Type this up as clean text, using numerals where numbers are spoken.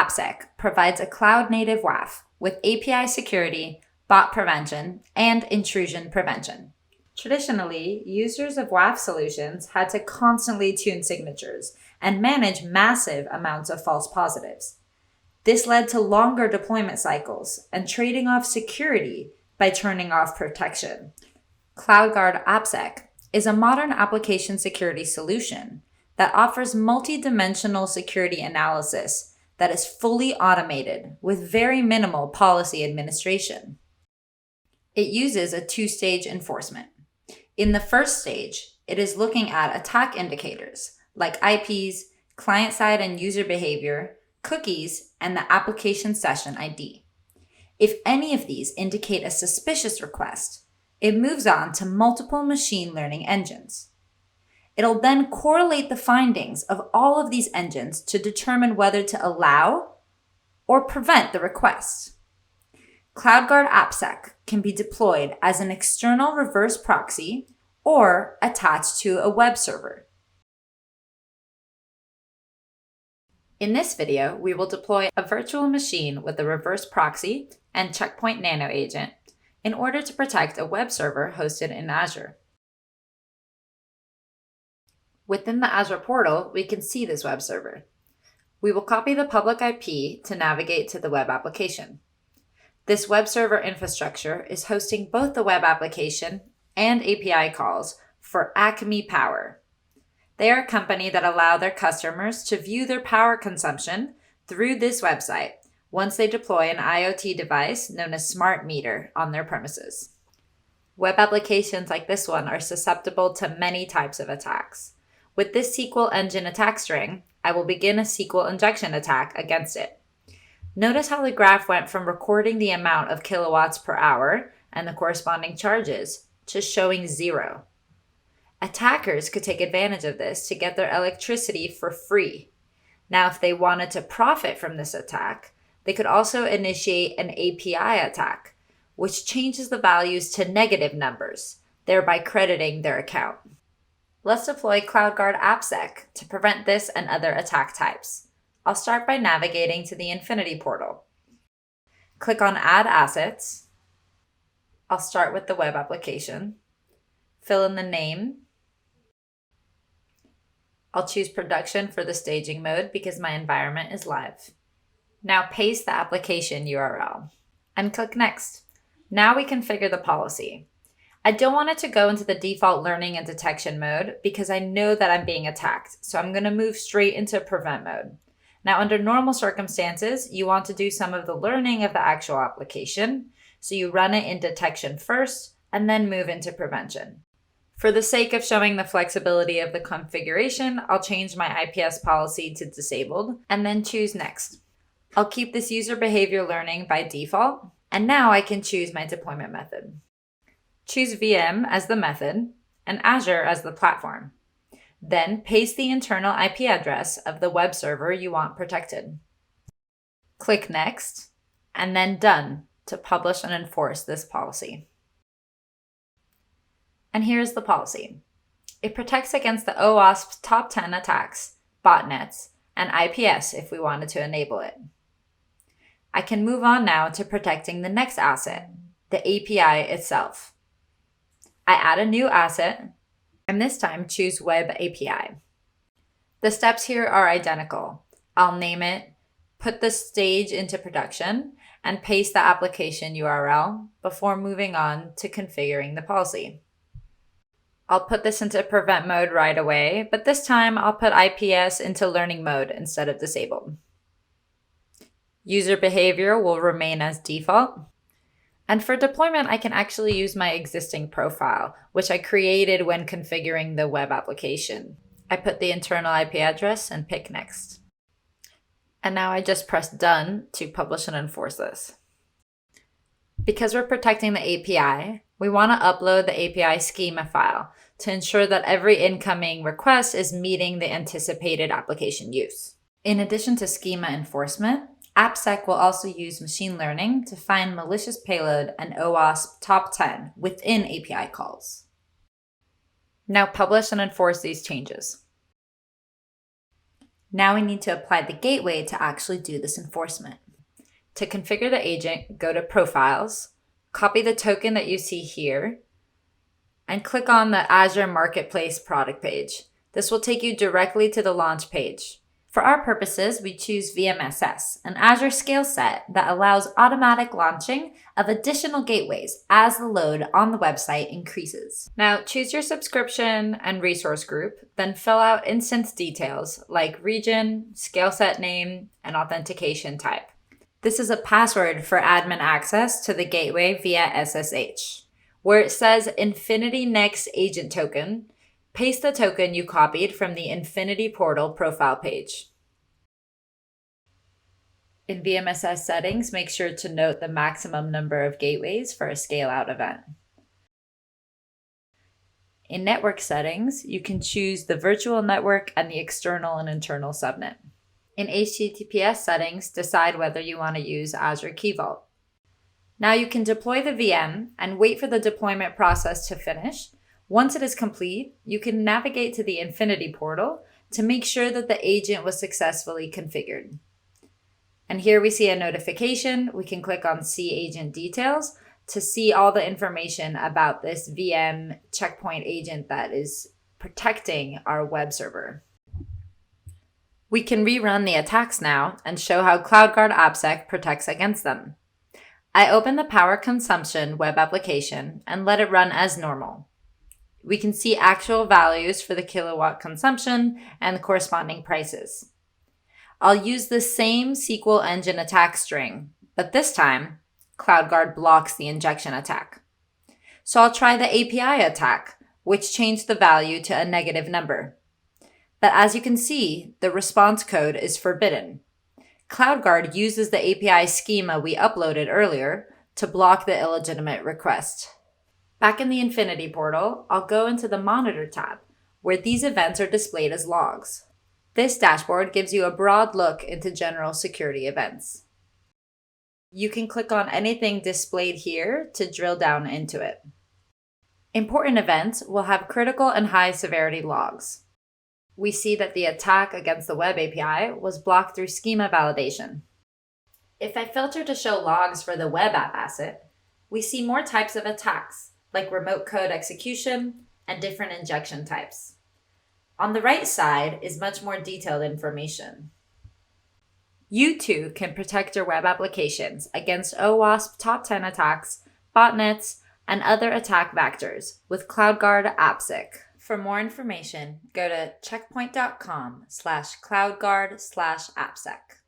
AppSec provides a cloud-native WAF with API security, bot prevention, and intrusion prevention. Traditionally, users of WAF solutions had to constantly tune signatures and manage massive amounts of false positives. This led to longer deployment cycles and trading off security by turning off protection. CloudGuard AppSec is a modern application security solution that offers multi-dimensional security analysis that is fully automated with very minimal policy administration. It uses a two-stage enforcement. In the first stage, it is looking at attack indicators like IPs, client-side and user behavior, cookies, and the application session ID. If any of these indicate a suspicious request, it moves on to multiple machine learning engines. It'll then correlate the findings of all of these engines to determine whether to allow or prevent the request. CloudGuard AppSec can be deployed as an external reverse proxy or attached to a web server. In this video, we will deploy a virtual machine with a reverse proxy and Checkpoint Nano agent in order to protect a web server hosted in Azure. Within the Azure portal, we can see this web server. We will copy the public IP to navigate to the web application. This web server infrastructure is hosting both the web application and API calls for Acme Power. They are a company that allow their customers to view their power consumption through this website once they deploy an IoT device known as Smart Meter on their premises. Web applications like this one are susceptible to many types of attacks. With this SQL engine attack string, I will begin a SQL injection attack against it. Notice how the graph went from recording the amount of kilowatts per hour and the corresponding charges to showing 0. Attackers could take advantage of this to get their electricity for free. Now, if they wanted to profit from this attack, they could also initiate an API attack, which changes the values to negative numbers, thereby crediting their account. Let's deploy CloudGuard AppSec to prevent this and other attack types. I'll start by navigating to the Infinity portal. Click on Add Assets. I'll start with the web application. Fill in the name. I'll choose production for the staging mode because my environment is live. Now paste the application URL and click Next. Now we configure the policy. I don't want it to go into the default learning and detection mode because I know that I'm being attacked, so I'm going to move straight into prevent mode. Now, under normal circumstances, you want to do some of the learning of the actual application, so you run it in detection first and then move into prevention. For the sake of showing the flexibility of the configuration, I'll change my IPS policy to disabled and then choose Next. I'll keep this user behavior learning by default, and now I can choose my deployment method. Choose VM as the method and Azure as the platform. Then paste the internal IP address of the web server you want protected. Click Next, and then Done to publish and enforce this policy. And here's the policy. It protects against the OWASP top 10 attacks, botnets, and IPS if we wanted to enable it. I can move on now to protecting the next asset, the API itself. I add a new asset, and this time choose Web API. The steps here are identical. I'll name it, put the stage into production, and paste the application URL before moving on to configuring the policy. I'll put this into prevent mode right away, but this time I'll put IPS into learning mode instead of disabled. User behavior will remain as default. And for deployment, I can actually use my existing profile, which I created when configuring the web application. I put the internal IP address and pick Next. And now I just press Done to publish and enforce this. Because we're protecting the API, we want to upload the API schema file to ensure that every incoming request is meeting the anticipated application use. In addition to schema enforcement, AppSec will also use machine learning to find malicious payload and OWASP top 10 within API calls. Now publish and enforce these changes. Now we need to apply the gateway to actually do this enforcement. To configure the agent, go to Profiles, copy the token that you see here, and click on the Azure Marketplace product page. This will take you directly to the launch page. For our purposes, we choose VMSS, an Azure scale set that allows automatic launching of additional gateways as the load on the website increases. Now choose your subscription and resource group, then fill out instance details like region, scale set name, and authentication type. This is a password for admin access to the gateway via SSH. Where it says Infinity Next Agent Token, paste the token you copied from the Infinity Portal profile page. In VMSS settings, make sure to note the maximum number of gateways for a scale-out event. In network settings, you can choose the virtual network and the external and internal subnet. In HTTPS settings, decide whether you want to use Azure Key Vault. Now you can deploy the VM and wait for the deployment process to finish. Once it is complete, you can navigate to the Infinity portal to make sure that the agent was successfully configured. And here we see a notification. We can click on See Agent Details to see all the information about this VM checkpoint agent that is protecting our web server. We can rerun the attacks now and show how CloudGuard AppSec protects against them. I open the power consumption web application and let it run as normal. We can see actual values for the kilowatt consumption and the corresponding prices. I'll use the same SQL engine attack string, but this time, CloudGuard blocks the injection attack. So I'll try the API attack, which changed the value to a negative number. But as you can see, the response code is forbidden. CloudGuard uses the API schema we uploaded earlier to block the illegitimate request. Back in the Infinity portal, I'll go into the Monitor tab, where these events are displayed as logs. This dashboard gives you a broad look into general security events. You can click on anything displayed here to drill down into it. Important events will have critical and high severity logs. We see that the attack against the web API was blocked through schema validation. If I filter to show logs for the web app asset, we see more types of attacks, like remote code execution and different injection types. On the right side is much more detailed information. You too can protect your web applications against OWASP top 10 attacks, botnets, and other attack vectors with CloudGuard AppSec. For more information, go to checkpoint.com/CloudGuard/AppSec.